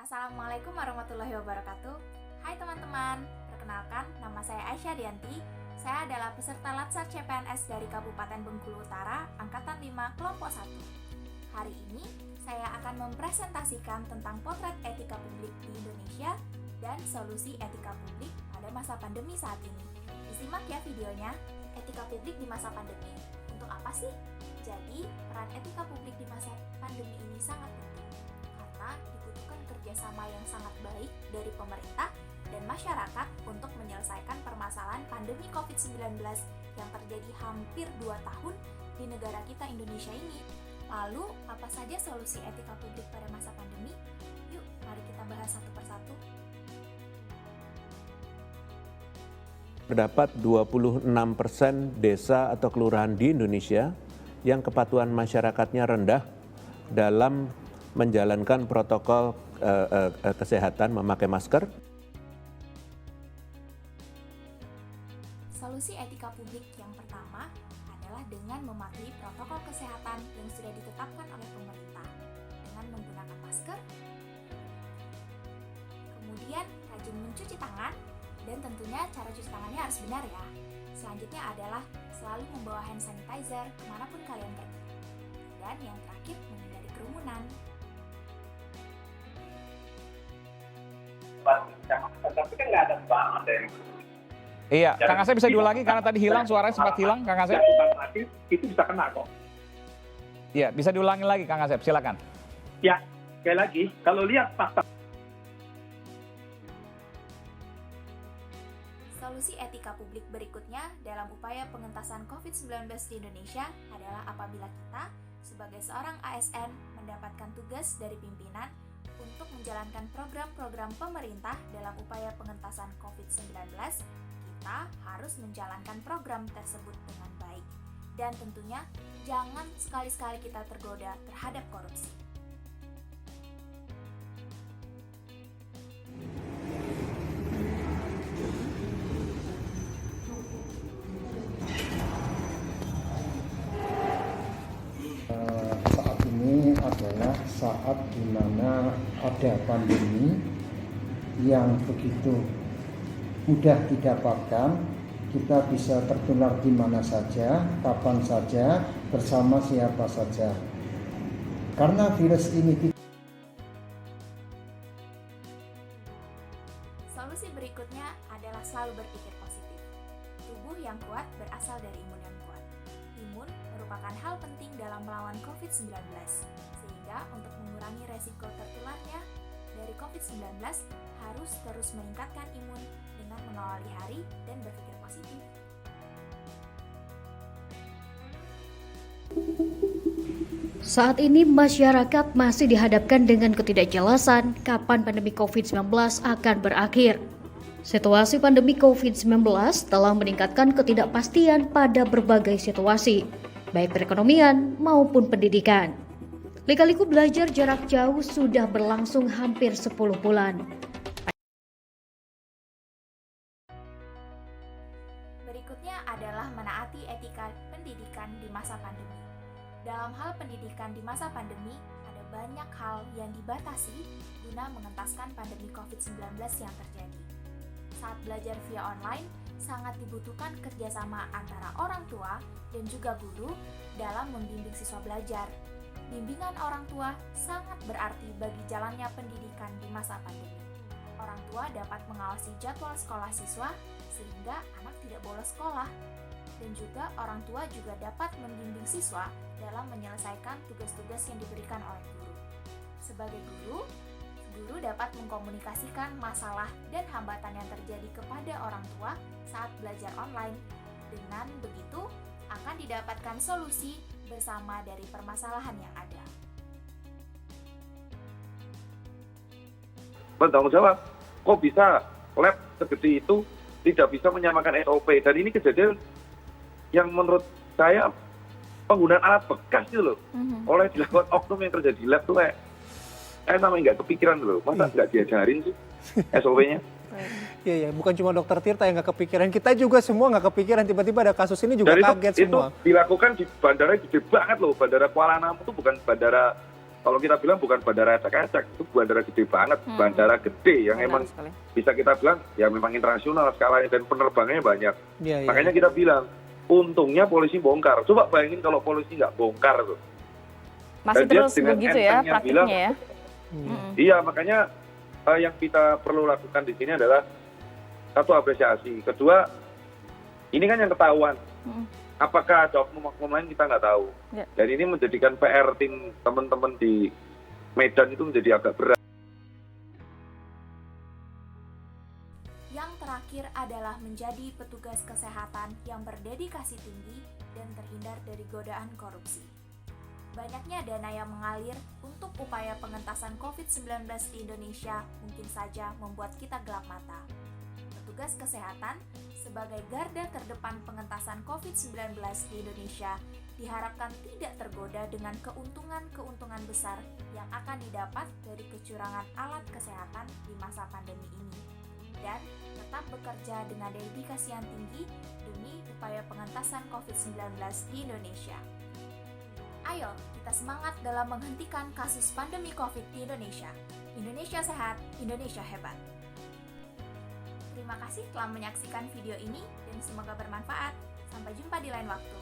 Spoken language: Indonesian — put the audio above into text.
Assalamualaikum warahmatullahi wabarakatuh. Hai teman-teman, perkenalkan nama saya Aisyah Dianti. Saya adalah peserta Latsar CPNS dari Kabupaten Bengkulu Utara, Angkatan 5, Kelompok 1. Hari ini saya akan mempresentasikan tentang potret etika publik di Indonesia dan solusi etika publik pada masa pandemi saat ini. Disimak ya videonya, etika publik di masa pandemi. Untuk apa sih? Jadi, peran etika publik di masa pandemi ini sangat penting karena dibutuhkan kerjasama yang sangat baik dari pemerintah dan masyarakat untuk menyelesaikan permasalahan pandemi COVID-19 yang terjadi hampir 2 tahun di negara kita Indonesia ini. Lalu, apa saja solusi etika publik pada masa pandemi? Yuk, mari kita bahas satu persatu. Terdapat 26% desa atau kelurahan di Indonesia yang kepatuhan masyarakatnya rendah dalam menjalankan protokol kesehatan memakai masker. Solusi etika publik yang pertama adalah dengan mematuhi protokol kesehatan yang sudah ditetapkan oleh pemerintah dengan menggunakan masker, kemudian rajin mencuci tangan, dan tentunya cara cuci tangannya harus benar ya. Selanjutnya adalah selalu membawa hand sanitizer kemanapun kalian pergi. Dan yang terakhir, menghindari kerumunan. Tapi kan nggak ada banget deh. Iya, Kang Asep bisa diulangi karena tadi hilang, suaranya sempat hilang, Kang Asep. Itu bisa kena kok. Iya, bisa diulangi lagi, Kang Asep, silakan. Ya, sekali lagi, kalau lihat fakta. Solusi etika publik berikutnya dalam upaya pengentasan COVID-19 di Indonesia adalah apabila kita sebagai seorang ASN mendapatkan tugas dari pimpinan untuk menjalankan program-program pemerintah dalam upaya pengentasan COVID-19, kita harus menjalankan program tersebut dengan baik. Dan tentunya jangan sekali-sekali kita tergoda terhadap korupsi. Saat ini adalah saat di mana ada pandemi yang begitu mudah didapatkan. Kita bisa tertular di mana saja, kapan saja, bersama siapa saja. Karena virus ini Solusi berikutnya adalah selalu berpikir positif. Tubuh yang kuat berasal dari imun yang kuat. Imun merupakan hal penting dalam melawan COVID-19, sehingga untuk mengurangi resiko tertularnya dari COVID-19 harus terus meningkatkan imun dengan mengawali hari dan berpikir positif. Saat ini masyarakat masih dihadapkan dengan ketidakjelasan kapan pandemi COVID-19 akan berakhir. Situasi pandemi COVID-19 telah meningkatkan ketidakpastian pada berbagai situasi, baik perekonomian maupun pendidikan. Lika-liku belajar jarak jauh sudah berlangsung hampir 10 bulan. Berikutnya adalah menaati etika pendidikan di masa pandemi. Dalam hal pendidikan di masa pandemi, ada banyak hal yang dibatasi guna mengentaskan pandemi COVID-19 yang terjadi. Saat belajar via online, sangat dibutuhkan kerjasama antara orang tua dan juga guru dalam membimbing siswa belajar. Bimbingan orang tua sangat berarti bagi jalannya pendidikan di masa pandemi. Orang tua dapat mengawasi jadwal sekolah siswa sehingga anak tidak bolos sekolah. Dan juga orang tua juga dapat membimbing siswa dalam menyelesaikan tugas-tugas yang diberikan oleh guru. Sebagai guru dapat mengkomunikasikan masalah dan hambatan yang terjadi kepada orang tua saat belajar online. Dengan begitu, akan didapatkan solusi bersama dari permasalahan yang ada. Bertanggung jawab, kok bisa lab segede itu tidak bisa menyamakan SOP, dan ini kejadian yang menurut saya penggunaan alat bekas itu loh, oleh dilakukan oknum yang kerja di lab tuh kayak namanya nggak kepikiran loh, masa nggak diajarin sih SOP-nya? Iya, bukan cuma dokter Tirta yang nggak kepikiran, kita juga semua nggak kepikiran, tiba-tiba ada kasus ini juga dan kaget itu semua. Itu dilakukan di bandara gede banget loh, Bandara Kuala Namu itu bukan bandara kalau kita bilang bukan bandara acak-acak, itu bandara gede banget, bandara gede yang Benar emang sekali. bisa kita bilang ya memang internasional skalanya dan penerbangannya banyak. Iya, iya. Makanya kita bilang, untungnya polisi bongkar. Coba bayangin kalau polisi nggak bongkar tuh. Masih Dan dia terus dengan begitu ya entengnya praktiknya bilang, ya. Iya, makanya yang kita perlu lakukan di sini adalah satu, apresiasi. Kedua, ini kan yang ketahuan. Apakah ada oknum-oknum lain kita nggak tahu. Ya. Dan ini menjadikan PR tim teman-teman di Medan itu menjadi agak berat. Yang terakhir adalah menjadi petugas kesehatan yang berdedikasi tinggi dan terhindar dari godaan korupsi. Banyaknya dana yang mengalir untuk upaya pengentasan COVID-19 di Indonesia mungkin saja membuat kita gelap mata. Petugas kesehatan sebagai garda terdepan pengentasan COVID-19 di Indonesia diharapkan tidak tergoda dengan keuntungan-keuntungan besar yang akan didapat dari kecurangan alat kesehatan di masa pandemi ini, dan tetap bekerja dengan dedikasi yang tinggi demi upaya pengentasan COVID-19 di Indonesia. Ayo, kita semangat dalam menghentikan kasus pandemi COVID di Indonesia. Indonesia sehat, Indonesia hebat. Terima kasih telah menyaksikan video ini dan semoga bermanfaat. Sampai jumpa di lain waktu.